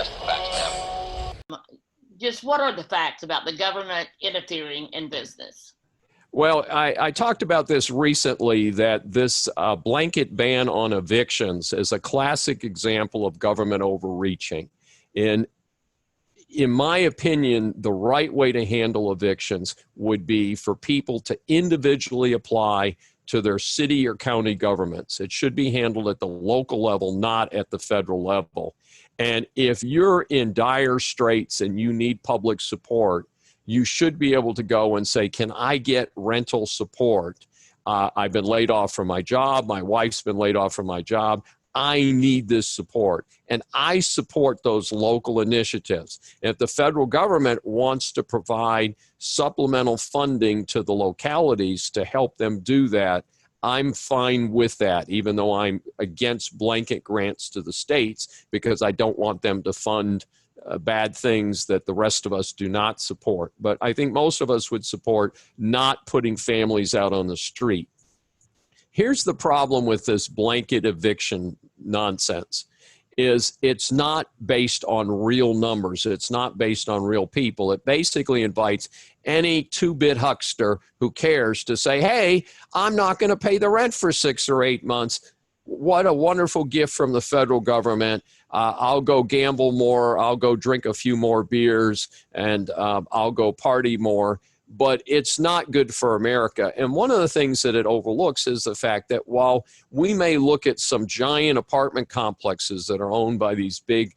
just the facts, ma'am. Just what are the facts about the government interfering in business? Well, I talked about this recently, that this blanket ban on evictions is a classic example of government overreaching. In my opinion, the right way to handle evictions would be for people to individually apply to their city or county governments. It should be handled at the local level, not at the federal level. And if you're in dire straits and you need public support, you should be able to go and say, can I get rental support? I've been laid off from my job. My wife's been laid off from my job. I need this support. And I support those local initiatives. If the federal government wants to provide supplemental funding to the localities to help them do that, I'm fine with that, even though I'm against blanket grants to the states, because I don't want them to fund bad things that the rest of us do not support. But I think most of us would support not putting families out on the street. Here's the problem with this blanket eviction nonsense, is it's not based on real numbers. It's not based on real people. It basically invites any two-bit huckster who cares to say, hey, I'm not going to pay the rent for 6 or 8 months. What a wonderful gift from the federal government. I'll go gamble more. I'll go drink a few more beers, and I'll go party more. But it's not good for America. And one of the things that it overlooks is the fact that while we may look at some giant apartment complexes that are owned by these big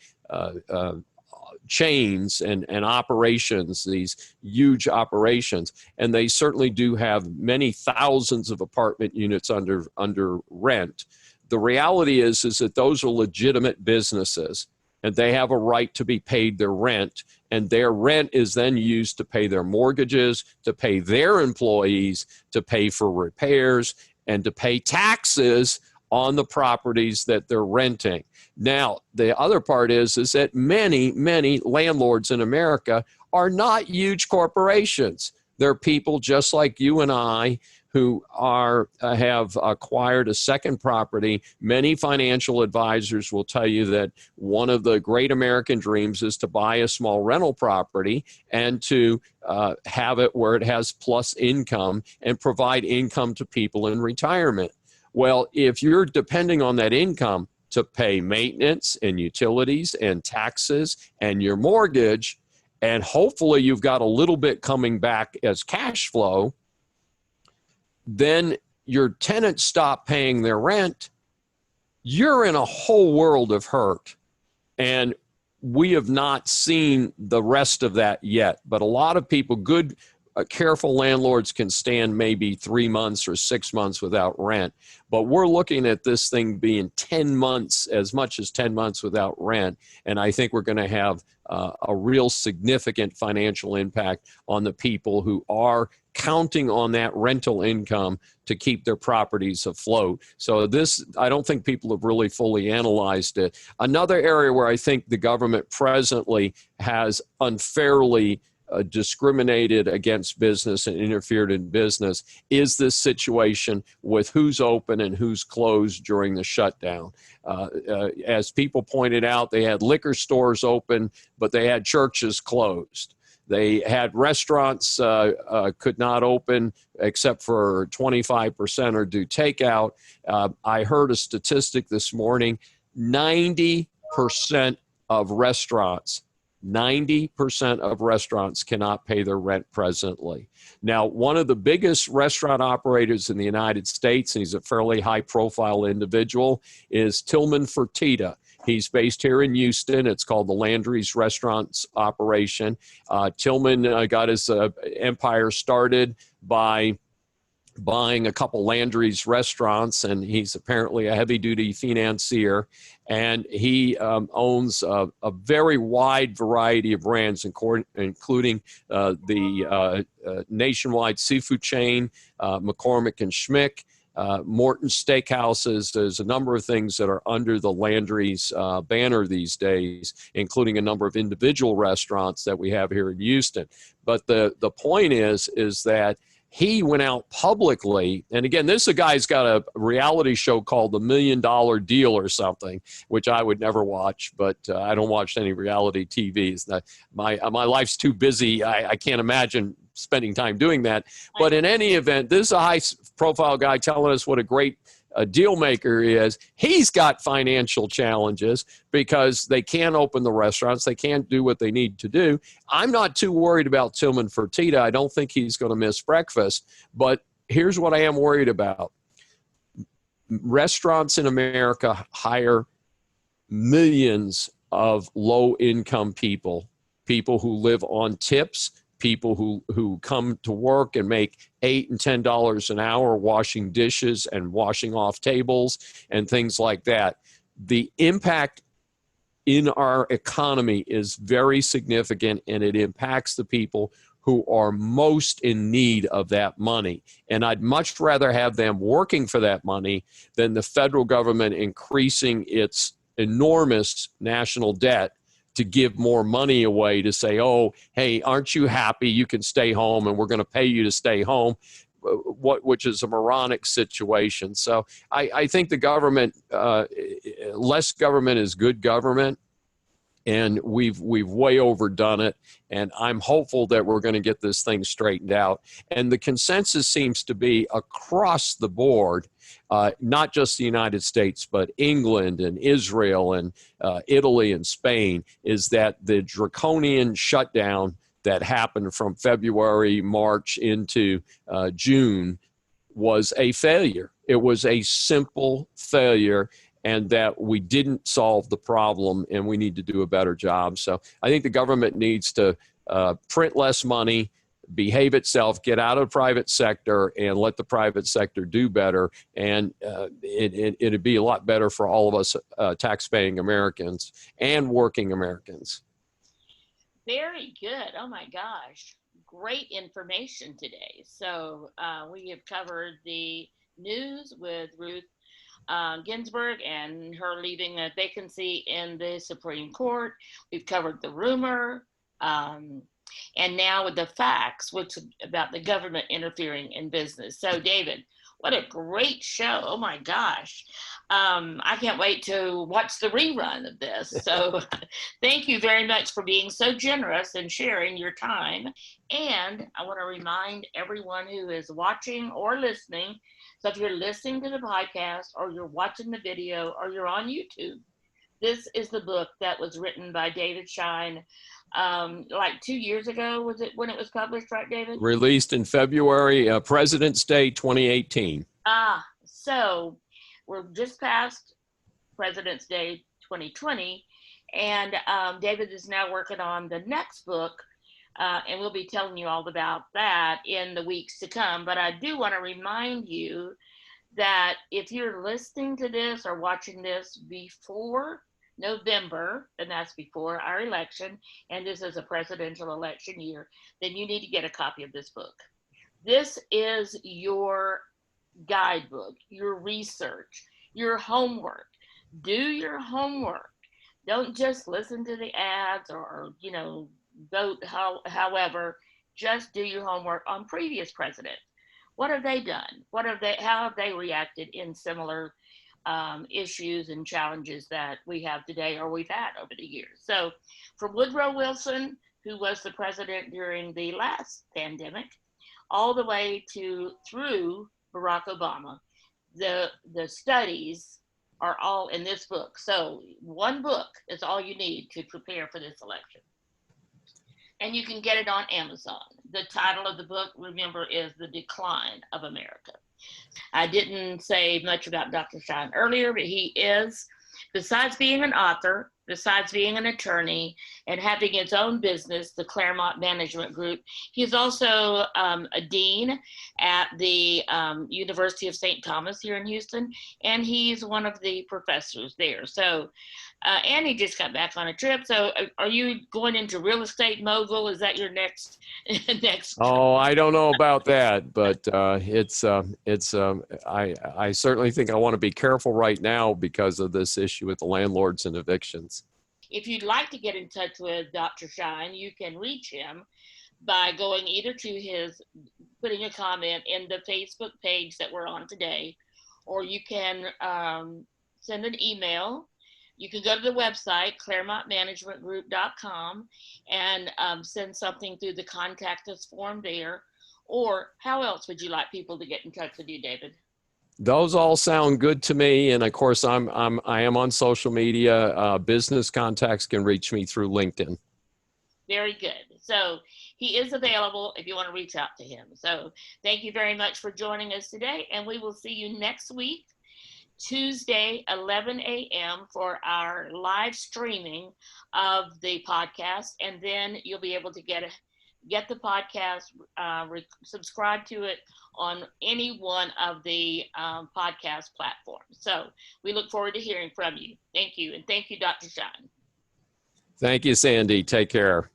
chains and operations, these huge operations, and they certainly do have many thousands of apartment units under rent, the reality is that those are legitimate businesses, and they have a right to be paid their rent, and their rent is then used to pay their mortgages, to pay their employees, to pay for repairs, and to pay taxes on the properties that they're renting. Now, the other part is that many, many landlords in America are not huge corporations. They're people just like you and I who have acquired a second property. Many financial advisors will tell you that one of the great American dreams is to buy a small rental property and to have it where it has plus income and provide income to people in retirement. Well, if you're depending on that income to pay maintenance and utilities and taxes and your mortgage, and hopefully you've got a little bit coming back as cash flow, then your tenants stop paying their rent, you're in a whole world of hurt. And we have not seen the rest of that yet. But a lot of people, good, careful landlords can stand maybe 3 months or 6 months without rent. But we're looking at this thing being 10 months, as much as 10 months without rent. And I think we're going to have a real significant financial impact on the people who are counting on that rental income to keep their properties afloat. So this, I don't think people have really fully analyzed it. Another area where I think the government presently has unfairly discriminated against business and interfered in business is this situation with who's open and who's closed during the shutdown. As people pointed out, they had liquor stores open, but they had churches closed. They had restaurants could not open except for 25% or do takeout. I heard a statistic this morning, 90% of restaurants 90% of restaurants cannot pay their rent presently. Now, one of the biggest restaurant operators in the United States, and he's a fairly high-profile individual, is Tillman Fertitta. He's based here in Houston. It's called the Landry's Restaurants Operation. Tillman got his empire started by buying a couple Landry's restaurants, and he's apparently a heavy-duty financier, and he owns a very wide variety of brands, including the nationwide seafood chain, McCormick and Schmick, Morton Steakhouses. There's a number of things that are under the Landry's banner these days, including a number of individual restaurants that we have here in Houston. But the point is that he went out publicly, and again, this guy's got a reality show called The $1 Million Deal or something, which I would never watch, but I don't watch any reality TVs. My life's too busy. I can't imagine spending time doing that. But in any event, this is a high-profile guy telling us what a great deal maker is. He's got financial challenges because they can't open the restaurants. They can't do what they need to do. I'm not too worried about Tillman Fertitta. I don't think he's going to miss breakfast. But here's what I am worried about. Restaurants in America hire millions of low-income people who live on tips, people who come to work and make $8 and $10 an hour washing dishes and washing off tables and things like that. The impact in our economy is very significant, and it impacts the people who are most in need of that money. And I'd much rather have them working for that money than the federal government increasing its enormous national debt to give more money away to say, oh, hey, aren't you happy? You can stay home and we're going to pay you to stay home, which is a moronic situation. So I think the government, less government is good government. And we've way overdone it. And I'm hopeful that we're going to get this thing straightened out. And the consensus seems to be across the board, not just the United States, but England and Israel and Italy and Spain, is that the draconian shutdown that happened from February, March into June was a failure. It was a simple failure, and that we didn't solve the problem, and we need to do a better job. So I think the government needs to print less money, behave itself, get out of the private sector, and let the private sector do better. And it'd be a lot better for all of us tax-paying Americans and working Americans. Very good. Oh my gosh. Great information today. So we have covered the news with Ruth Ginsburg and her leaving a vacancy in the Supreme Court. We've covered the rumor, and now with the facts, which about the government interfering in business. So, David, what a great show! Oh my gosh, I can't wait to watch the rerun of this. So, thank you very much for being so generous and sharing your time. And I want to remind everyone who is watching or listening. So if you're listening to the podcast or you're watching the video or you're on YouTube, this is the book that was written by David Schein like 2 years ago. Was it when it was published, right, David? Released in February, President's Day 2018. So we're just past President's Day 2020, and David is now working on the next book. And we'll be telling you all about that in the weeks to come. But I do want to remind you that if you're listening to this or watching this before November, and that's before our election, and this is a presidential election year, then you need to get a copy of this book. This is your guidebook, your research, your homework. Do your homework. Don't just listen to the ads or vote however. Just do your homework on previous presidents. What have they done? How have they reacted in similar issues and challenges that we have today or we've had over the years? So from Woodrow Wilson, who was the president during the last pandemic, all the way through Barack Obama, the studies are all in this book. So one book is all you need to prepare for this election. And you can get it on Amazon. The title of the book, remember, is The Decline of America. I didn't say much about Dr. Schein earlier, but he is, besides being an author, besides being an attorney and having his own business, the Claremont Management Group, he's also a dean at the University of St. Thomas here in Houston, and he's one of the professors there. So, and he just got back on a trip. So are you going into real estate mogul? Is that your next? Oh, I don't know about that, but I certainly think I want to be careful right now because of this issue with the landlords and evictions. If you'd like to get in touch with Dr. Schein, you can reach him by going either to putting a comment in the Facebook page that we're on today, or you can send an email. You can go to the website, ClaremontManagementGroup.com, and send something through the contact us form there. Or how else would you like people to get in touch with you, David? Those all sound good to me. And of course, I am on social media. Business contacts can reach me through LinkedIn. Very good. So he is available if you want to reach out to him. So thank you very much for joining us today, and we will see you next week, Tuesday, 11 a.m. for our live streaming of the podcast, and then you'll be able to get the podcast, subscribe to it on any one of the podcast platforms. So we look forward to hearing from you. Thank you, and thank you, Dr. Schein. Thank you, Sandy. Take care.